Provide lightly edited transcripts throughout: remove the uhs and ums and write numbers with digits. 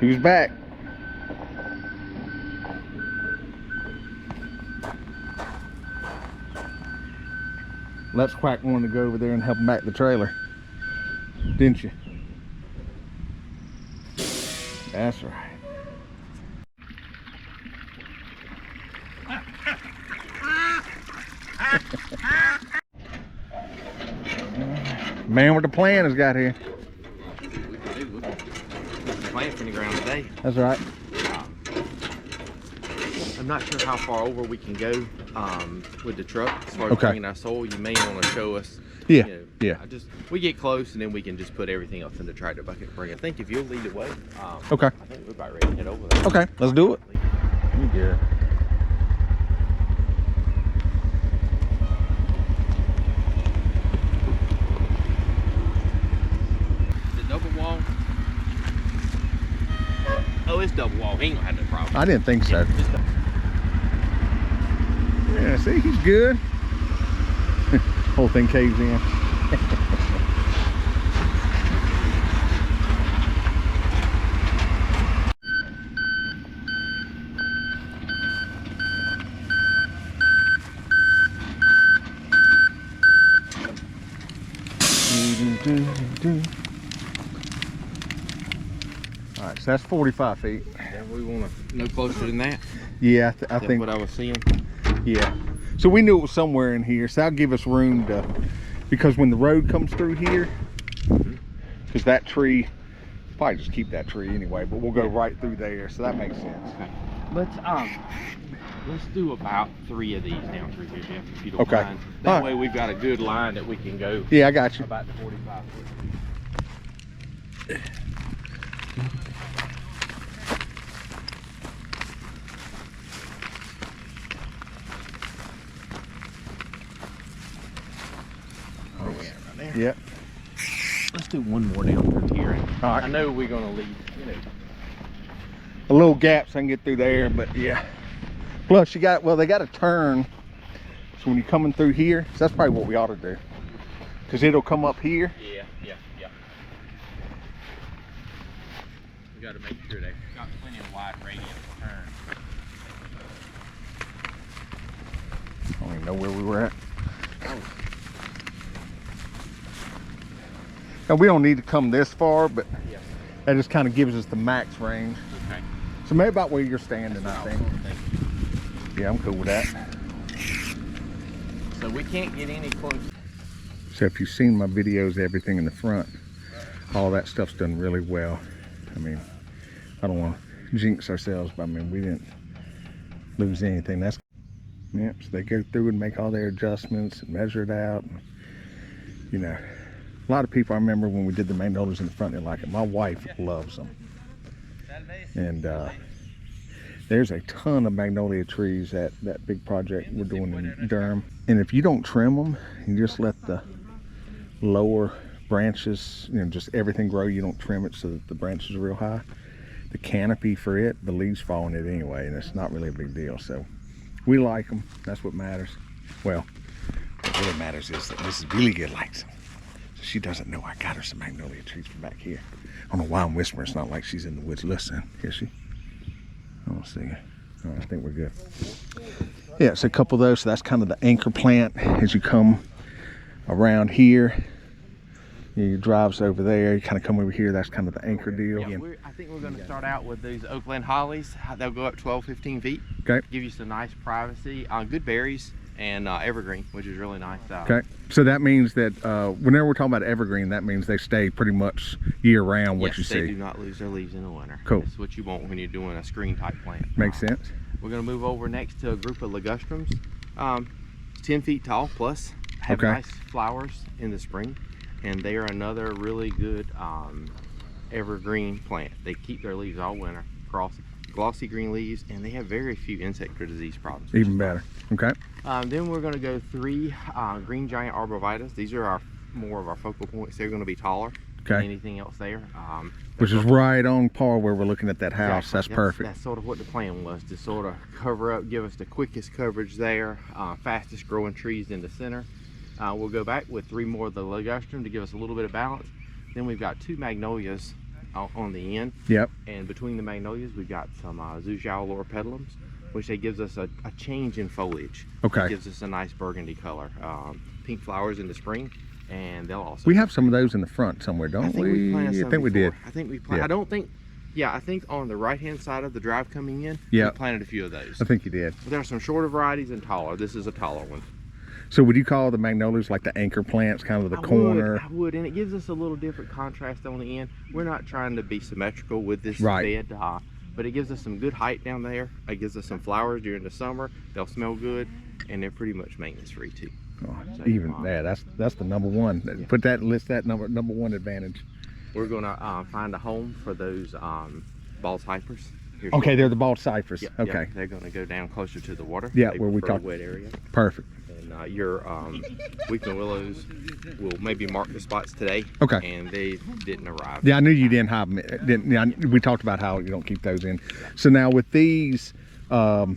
Who's back? Let's Quack wanted to go over there and help him back the trailer. Didn't you? That's right. Man with the plan has got here. Plant in the ground today. That's right. I'm not sure how far over we can go with the truck as far as bringing our soil. You may want to show us. Yeah, you know, yeah. We get close and then we can just put everything else in the tractor bucket and bring it. I think if you'll lead the way. Okay. I think we're about ready to head over there. Okay, let's do it. You get it. Is it double wall? Oh, it's double wall. He ain't gonna have no problem. I didn't think so. Yeah, see, he's good. Whole thing caves in. All right, so that's 45 feet. Yeah, we want to no closer than that. Yeah, I That's think what I was seeing. Yeah, so we knew it was somewhere in here, so that'll give us room to, because when the road comes through here, because that tree, probably just keep that tree anyway, but we'll go right through there, so that makes sense. Okay. Let's do about 3 of these down through here, Jeff, if you don't Okay. mind. That way we've got a good line that we can go. Yeah, I got you. About the 45 foot. Yep. Let's do one more down through here. All right. I know we're gonna leave, A little gap so I can get through there, but yeah. Plus you got, well, they got to turn. So when you're coming through here, so that's probably what we ought to do. Because it'll come up here. Yeah. We got to make sure they got plenty of wide radius to turn. I don't even know where we were at. Now we don't need to come this far, but that just kind of gives us the max range. Okay. So maybe about where you're standing, I think. Yeah, I'm cool with that. So we can't get any closer. So if you've seen my videos, everything in the front, all that stuff's done really well. I mean, I don't want to jinx ourselves, but I mean, we didn't lose anything. That's, yeah, so they go through and make all their adjustments and measure it out. You know, a lot of people, I remember when we did the magnolias in the front, they like it. My wife loves them. And there's a ton of magnolia trees at that big project we're doing in Durham. And if you don't trim them, you just let the lower branches, you know, just everything grow, you don't trim it so that the branches are real high. The canopy for it, the leaves fall on it anyway, and it's not really a big deal. So we like them. That's what matters. Well, what really matters is that Mrs. Really Good likes them. So she doesn't know I got her some magnolia trees from back here. I don't know why I'm whispering. It's not like she's in the woods listening. Is she? I don't see her. All right, I think we're good. Yeah, it's a couple of those. So that's kind of the anchor plant as you come around here. Your drive's over there. You kind of come over here. That's kind of the anchor deal. Yeah, I think we're going to start out with these Oakland hollies. They'll go up 12, 15 feet. Okay. Give you some nice privacy. Good berries and evergreen, which is really nice. Okay. So that means that whenever we're talking about evergreen, that means they stay pretty much year round. What you see. They do not lose their leaves in the winter. Cool. That's what you want when you're doing a screen type plant. Makes sense. We're going to move over next to a group of ligustrums, 10 feet tall plus, have nice flowers in the spring, and they are another really good evergreen plant. They keep their leaves all winter, glossy green leaves, and they have very few insect or disease problems. Even better. Okay. Then we're going to go 3 green giant arborvitaes. These are more of our focal points. They're going to be taller than anything else there. Which is right on par where we're looking at that house. Exactly. That's perfect. That's sort of what the plan was, to sort of cover up, give us the quickest coverage there, fastest growing trees in the center. We'll go back with 3 more of the ligustrum to give us a little bit of balance. Then we've got 2 magnolias on the end. Yep. And between the magnolias, we've got some Zhuzhou Laura petalums, which they gives us a change in foliage. Okay. It gives us a nice burgundy color. Pink flowers in the spring, and they'll also. We have some of those in the front somewhere, don't we? I think we did. I think we planted. Yeah. I don't think. Yeah, I think on the right-hand side of the drive coming in, Yep. we planted a few of those. I think you did. But there are some shorter varieties and taller. This is a taller one. So would you call the magnolias like the anchor plants, kind of the corner? I would, and it gives us a little different contrast on the end. We're not trying to be symmetrical with this Right. bed, but it gives us some good height down there. It gives us some flowers during the summer. They'll smell good, and they're pretty much maintenance-free too. Oh, So, even that's the number one. Yeah. Put that, list that number one advantage. We're gonna find a home for those bald cypress. Here's Okay, one. they're the bald cypress. Yeah, okay. yeah, they're gonna go down closer to the water. Yeah, They where we prefer talked. wet area. Perfect. And your weeping willows will maybe mark the spots today. Okay. And they didn't arrive. Yeah, I knew you didn't have them. We talked about how you don't keep those in. So now with these, what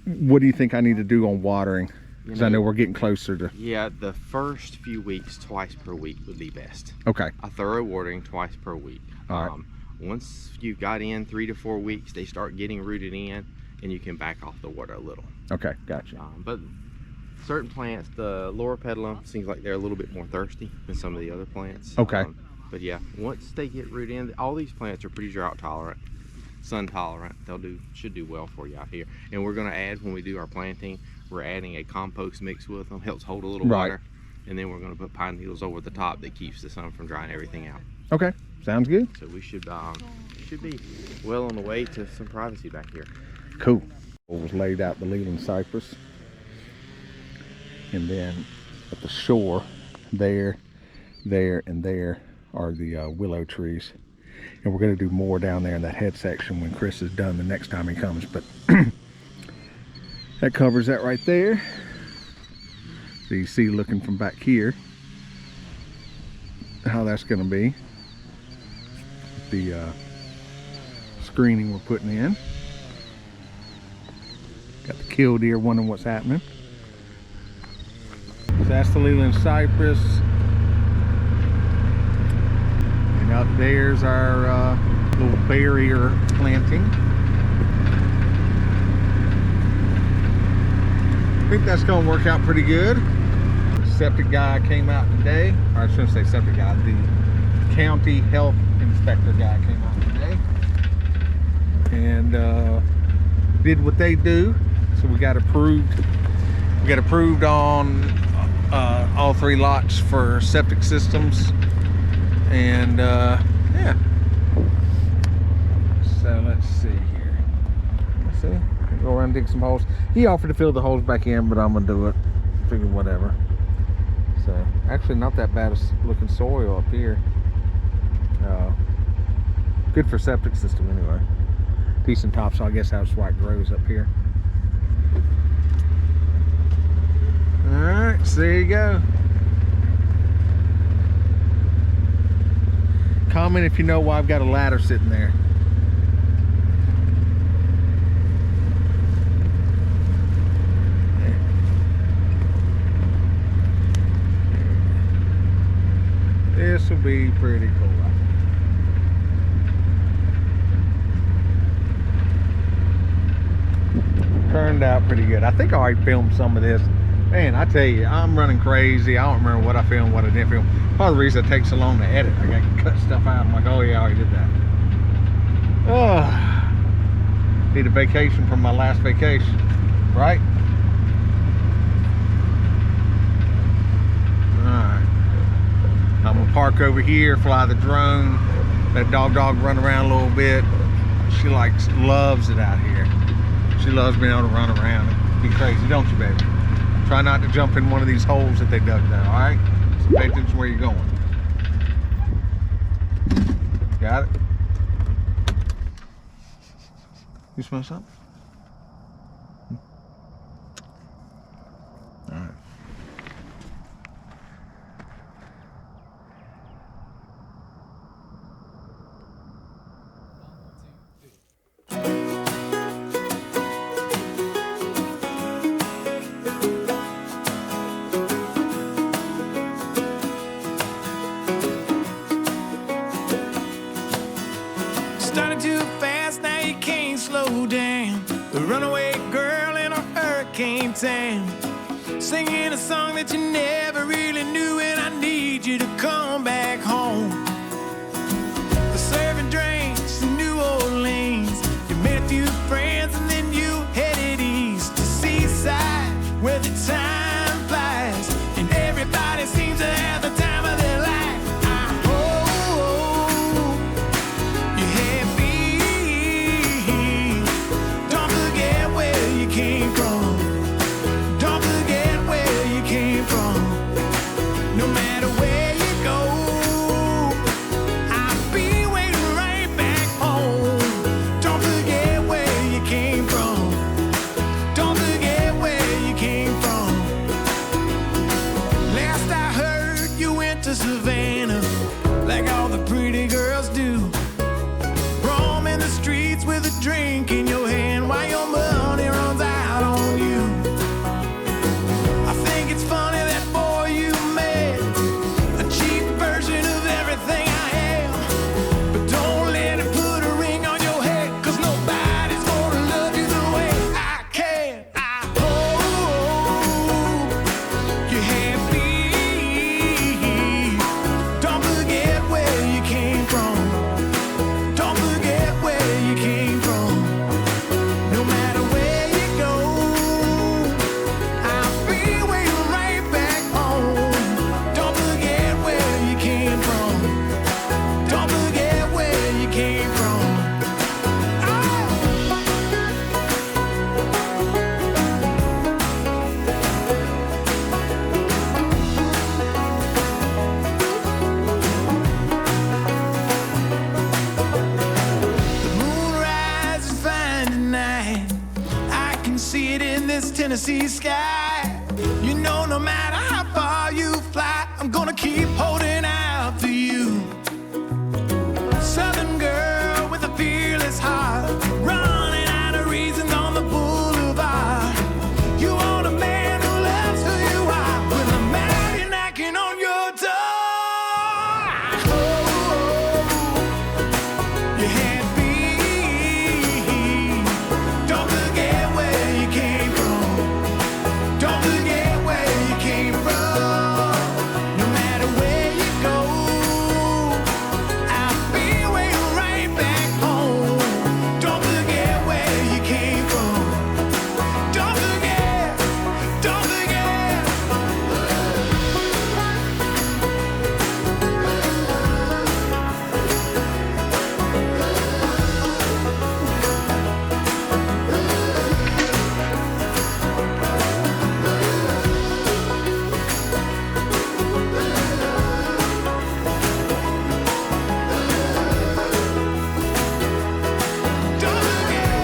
do you think I need to do on watering? Because I know we're getting closer to. Yeah, the first few weeks, twice per week would be best. Okay. A thorough watering twice per week. All right. Once you got in 3 to 4 weeks, they start getting rooted in, and you can back off the water a little. Okay, gotcha. But certain plants, the Laura petalum seems like they're a little bit more thirsty than some of the other plants. Okay. But yeah, once they get rooted in, all these plants are pretty drought tolerant, sun tolerant. Should do well for you out here. And we're going to add, when we do our planting, we're adding a compost mix with them, helps hold a little Right. water, and then we're going to put pine needles over the top that keeps the sun from drying everything out. Okay, sounds good. So we should be well on the way to some privacy back here. Cool. It was laid out the Leland cypress, and then at the shore, there, and there are the willow trees. And we're going to do more down there in that head section when Chris is done the next time he comes. But that covers that right there. So you see, looking from back here, how that's going to be. The screening we're putting in. Got the killdeer wondering what's happening. So that's the Leland cypress. And up there's our little barrier planting. I think that's going to work out pretty good. The septic guy came out today. Or I shouldn't say septic guy. The county health inspector guy came out today. And did what they do. So we got approved. We got approved on all 3 lots for septic systems, and yeah. So let's see here. Let's see. Go around and dig some holes. He offered to fill the holes back in, but I'm gonna do it. Figure whatever. So actually, not that bad looking soil up here. Good for septic system anyway. Decent topsoil. I guess that's why it grows up here. Alright, so there you go. Comment if you know why I've got a ladder sitting there. This will be pretty cool. Turned out pretty good. I think I already filmed some of this. Man, I tell you, I'm running crazy. I don't remember what I filmed, what I didn't film. Part of the reason it takes so long to edit, I got to cut stuff out. I'm like, oh yeah, I already did that. Oh, need a vacation from my last vacation, right? Alright. I'm gonna park over here, fly the drone, let dog run around a little bit. She loves it out here. She loves being able to run around and be crazy, don't you, baby? Try not to jump in one of these holes that they dug there, all right? So pay attention where you're going. Got it? You smell something? All right. fast, now you can't slow down. The runaway girl in a hurricane town, singing a song that you never really knew, and I need you to come back home. Serving drinks in New Orleans, you met a few friends and then you headed east to Seaside, where the time flies and everybody seems to have the time of their life. I hope you're happy. Don't forget where you came from. Don't forget where you came from. No matter where you go, I'll be waiting right back home. Don't forget where you came from. Don't forget where you came from. Last I heard, you went to Savannah, like all the pretty girls do, roaming the streets with a drink in your hand while your money runs out on you. I think it's funny that boy you met, a cheap version of everything I am. But don't let it put a ring on your head, 'cause nobody's gonna love you the way I can. I hope you're happy. Don't forget where you came from. Don't forget where you came from. No matter where you go, I'll be waiting right back home. Don't forget where you came from. Don't forget where you came from. The moon rises fine tonight. I can see it in this Tennessee sky. You know, no matter how far you fly, I'm gonna keep holding out for you. Southern girl with a fearless heart, running out of reasons on the boulevard. You want a man who loves who you are, with a man knocking on your door. Oh, you're happy. Don't forget where you came from. Don't forget where you came from. No matter where you go, I'll be waiting right back home. Don't forget where you came from. Don't forget. Don't forget. Don't forget.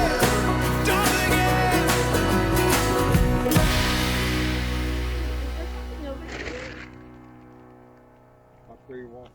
Don't forget. How clear you want?